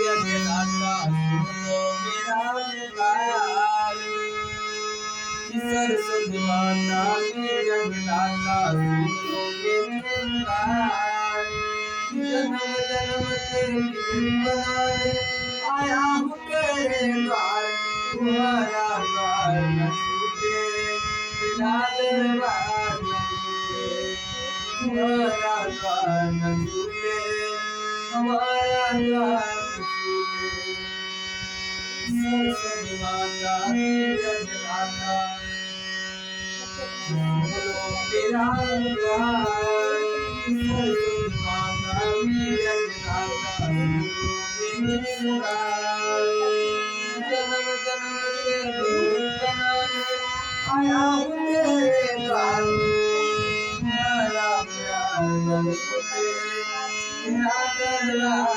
जगन्नाथा सुनो मेरा पुकार। सरस्वती माता की जगन्नाथा सुनो मेरी पुकार। जन्म जन्म से बिगड़ी बनाने आया हूँ तेरे द्वार। तुम्हारा द्वार न छूटे, तेरा दरबार न छूटे। तुम्हारा द्वार न छूटे, हमारा द्वार न छूटे। सरस्वती माता की जगन्नाथा सुनो मेरा पुकार। सरस्वती माता की जगन्नाथा सुनो मेरी पुकार। जन्म जन्म से बिगड़ी बनाने आया हूँ तेरे द्वार। तुम्हारा प्यार न छूटे, तेरा दरबार